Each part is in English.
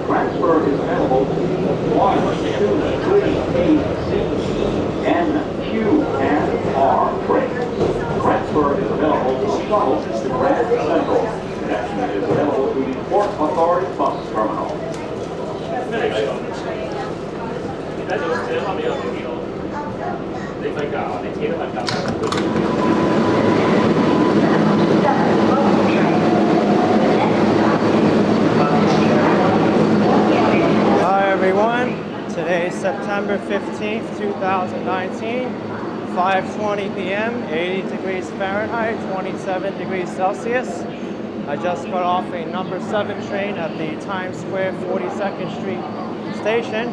Transfer is available to 1, 2, 3, B, C, N, Q, and R trains. Transfer is available to shuttle to Grand Central. Connection is available to the Port Authority Bus Terminal. Hi everyone, today is September 15th, 2019, 5:20 p.m., 80 degrees Fahrenheit, 27 degrees Celsius. I just got off a number 7 train at the Times Square 42nd Street station.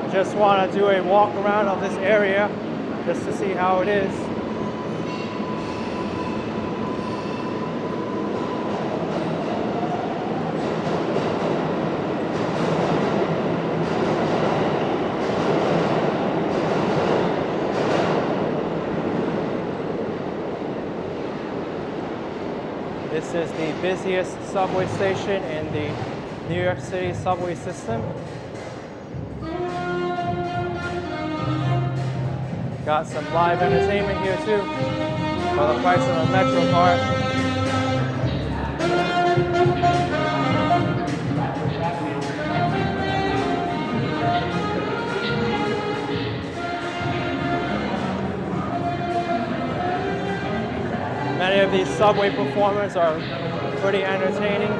I just want to do a walk around of this area just to see how it is. This is the busiest subway station in the New York City subway system. Got some live entertainment here too, for the price of a Metro card. Many of these subway performers are pretty entertaining.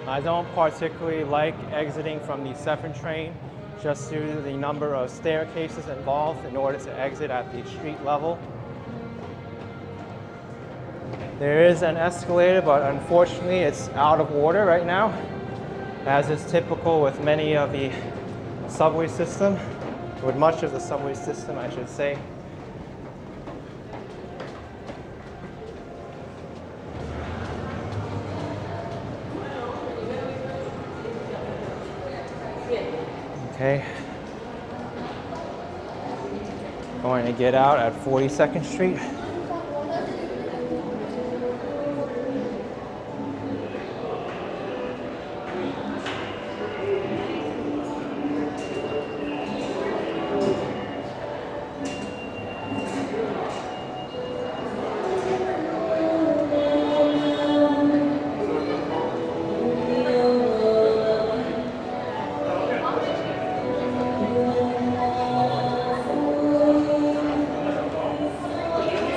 I don't particularly like exiting from the 7 train just due to the number of staircases involved in order to exit at the street level. There is an escalator, but unfortunately it's out of order right now, as is typical with many of the subway system, with much of the subway system, I should say. Okay. Going to get out at 42nd Street.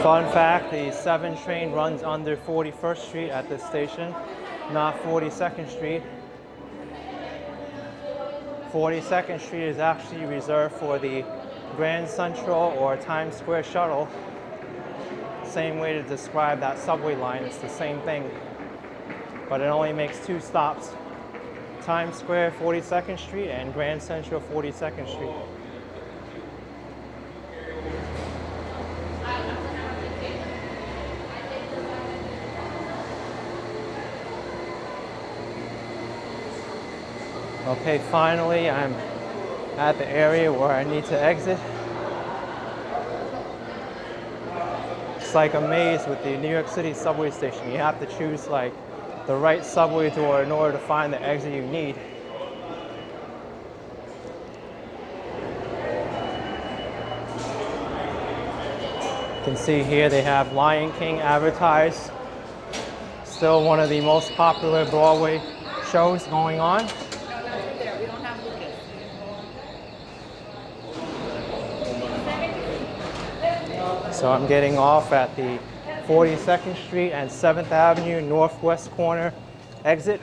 Fun fact, the 7 train runs under 41st Street at this station, not 42nd Street. 42nd Street is actually reserved for the Grand Central or Times Square shuttle. Same way to describe that subway line, it's the same thing. But it only makes 2 stops. Times Square 42nd Street and Grand Central 42nd Street. Okay, finally I'm at the area where I need to exit. It's like a maze with the New York City subway station. You have to choose like the right subway door in order to find the exit you need. You can see here they have Lion King advertised. Still one of the most popular Broadway shows going on. So I'm getting off at the 42nd Street and 7th Avenue Northwest corner exit.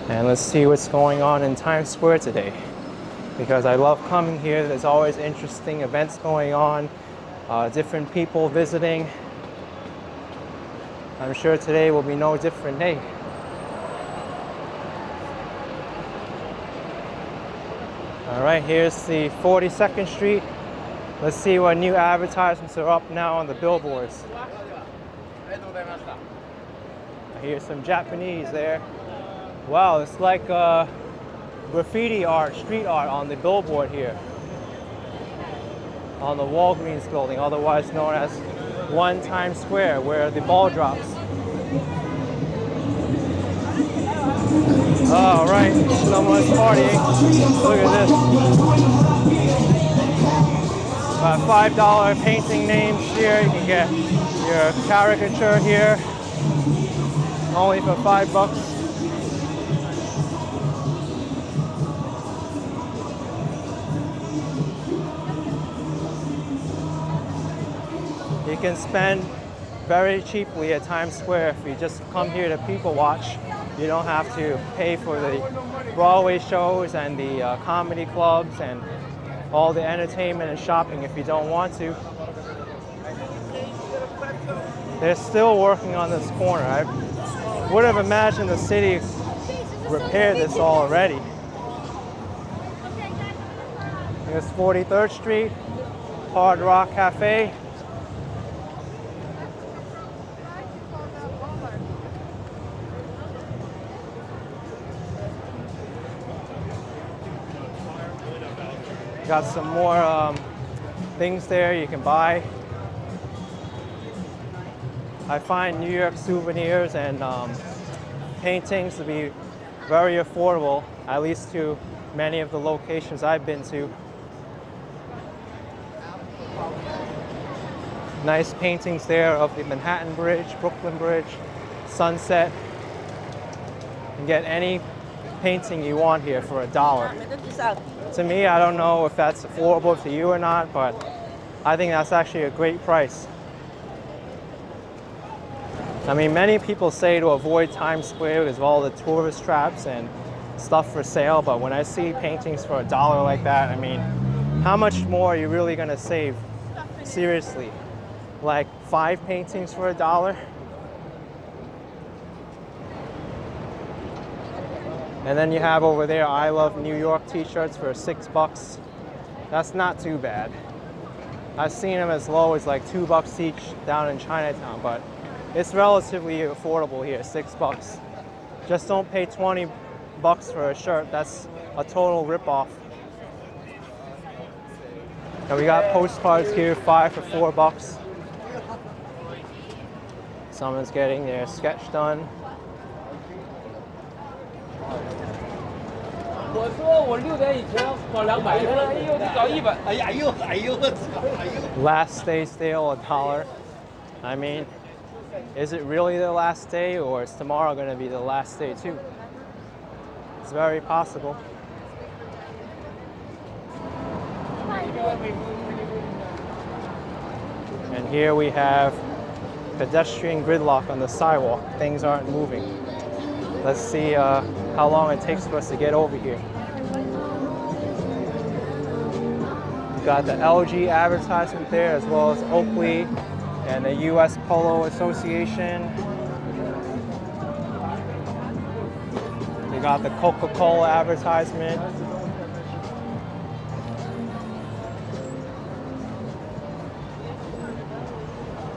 And let's see what's going on in Times Square today, because I love coming here. There's always interesting events going on, different people visiting. I'm sure today will be no different day. All right, here's the 42nd Street. Let's see what new advertisements are up now on the billboards. I hear some Japanese there. Wow, it's like graffiti art, street art on the billboard here. On the Walgreens building, otherwise known as 1 Times Square, where the ball drops. All right, someone's partying. Look at this. Got $5 painting names here. You can get your caricature here, only for $5. You can spend very cheaply at Times Square if you just come here to people watch. You don't have to pay for the Broadway shows and the comedy clubs and all the entertainment and shopping if you don't want to. They're still working on this corner. I would have imagined the city repaired this already. Here's 43rd Street, Hard Rock Cafe. Got some more things there you can buy. I find New York souvenirs and paintings to be very affordable, at least to many of the locations I've been to. Nice paintings there of the Manhattan Bridge, Brooklyn Bridge, Sunset. You can get any painting you want here for $1. To me, I don't know if that's affordable to you or not, but I think that's actually a great price. I mean, many people say to avoid Times Square because of all the tourist traps and stuff for sale, but when I see paintings for $1 like that, I mean, how much more are you really gonna save? Seriously, like 5 paintings for $1? And then you have over there, I Love New York t-shirts for $6. That's not too bad. I've seen them as low as like $2 each down in Chinatown, but it's relatively affordable here, $6. Just don't pay $20 for a shirt. That's a total ripoff. And we got postcards here, 5 for $4. Someone's getting their sketch done. Last day sale, $1. I mean, is it really the last day, or is tomorrow going to be the last day too? It's very possible. And here we have pedestrian gridlock on the sidewalk. Things aren't moving. Let's see how long it takes for us to get over here. We've got the LG advertisement there, as well as Oakley and the US Polo Association. We got the Coca-Cola advertisement.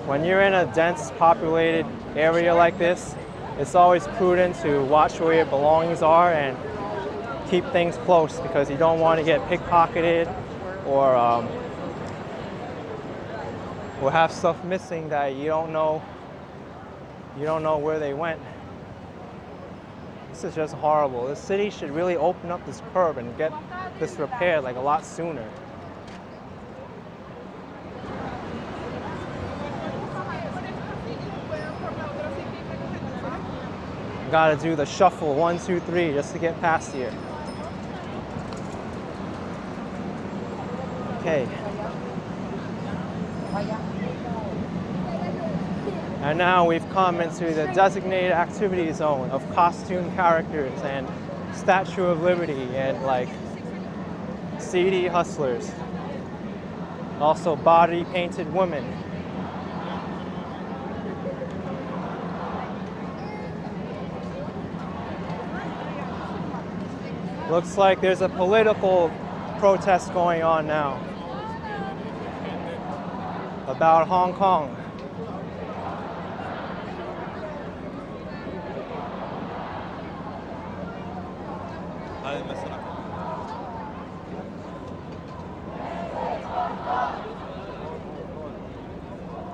When you're in a dense populated area like this, it's always prudent to watch where your belongings are and keep things close, because you don't want to get pickpocketed or have stuff missing that you don't know where they went. This is just horrible. The city should really open up this curb and get this repaired like a lot sooner. Gotta do the shuffle, 1, 2, 3, just to get past here. Okay. And now we've come into the designated activity zone of costume characters and Statue of Liberty and like seedy hustlers. Also body painted women. Looks like there's a political protest going on now about Hong Kong.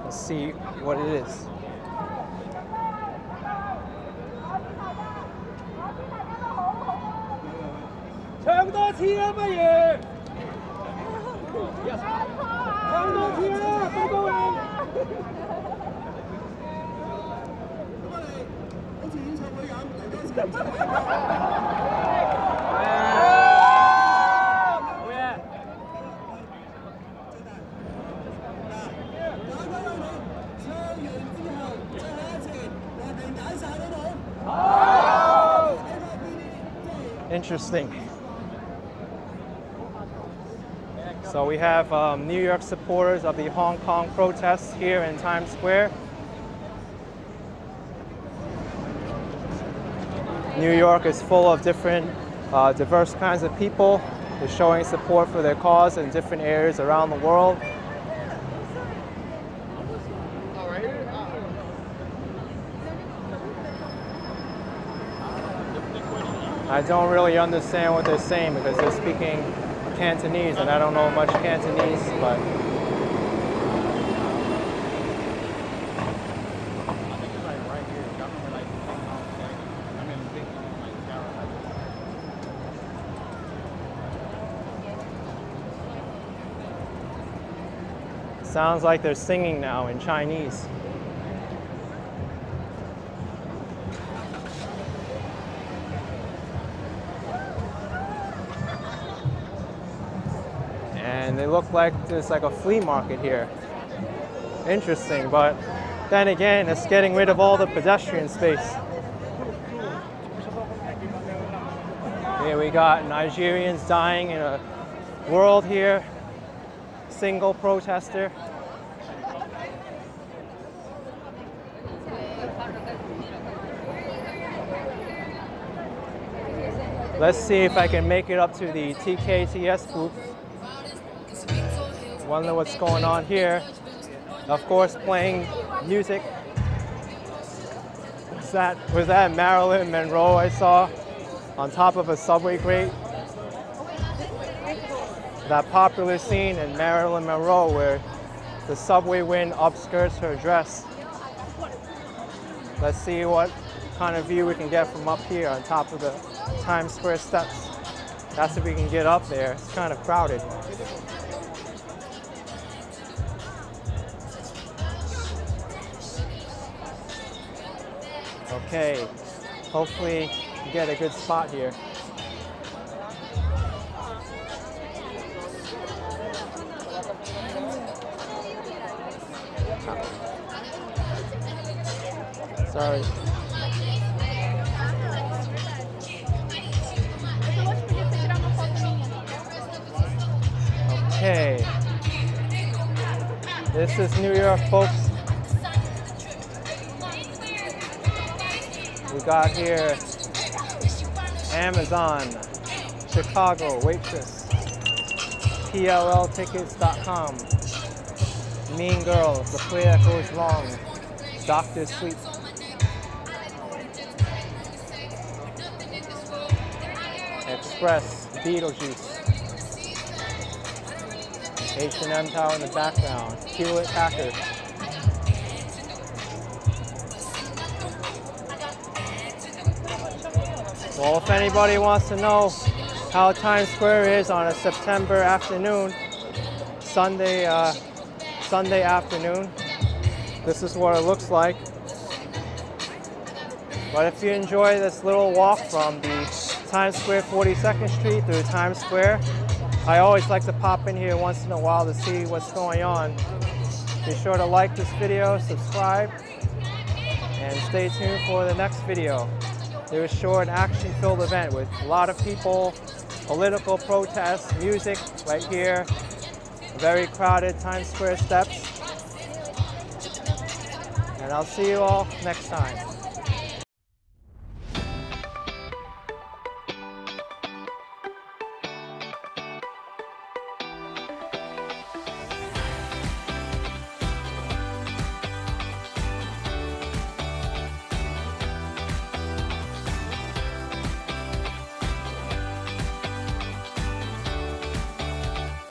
Let's see what it is. Interesting. So we have New York supporters of the Hong Kong protests here in Times Square. New York is full of different diverse kinds of people. They're showing support for their cause in different areas around the world. I don't really understand what they're saying because they're speaking Cantonese and I don't know much Cantonese, but sounds like they're singing now in Chinese. And they look like there's like a flea market here. Interesting, but then again, it's getting rid of all the pedestrian space. Here we got Nigerians dying in a world here. Single protester. Let's see if I can make it up to the TKTS booth. Wonder what's going on here. Of course, playing music. Was that Marilyn Monroe I saw on top of a subway grate? That popular scene in Marilyn Monroe where the subway wind upskirts her dress. Let's see what kind of view we can get from up here on top of the Times Square steps. That's if we can get up there. It's kind of crowded. Okay, hopefully get a good spot here. Sorry. Okay. This is New York, folks. We got here Amazon, Chicago, Waitress, PLLtickets.com, Mean Girls, The Play That Goes Wrong, Dr. Sweet, Express, Beetlejuice, H&M Tower in the background, Hewlett Packard. Well, if anybody wants to know how Times Square is on a September afternoon, Sunday afternoon, this is what it looks like. But if you enjoy this little walk from the Times Square 42nd Street through Times Square, I always like to pop in here once in a while to see what's going on. Be sure to like this video, subscribe, and stay tuned for the next video. It was short, action-filled event with a lot of people, political protests, music right here, very crowded Times Square steps. And I'll see you all next time.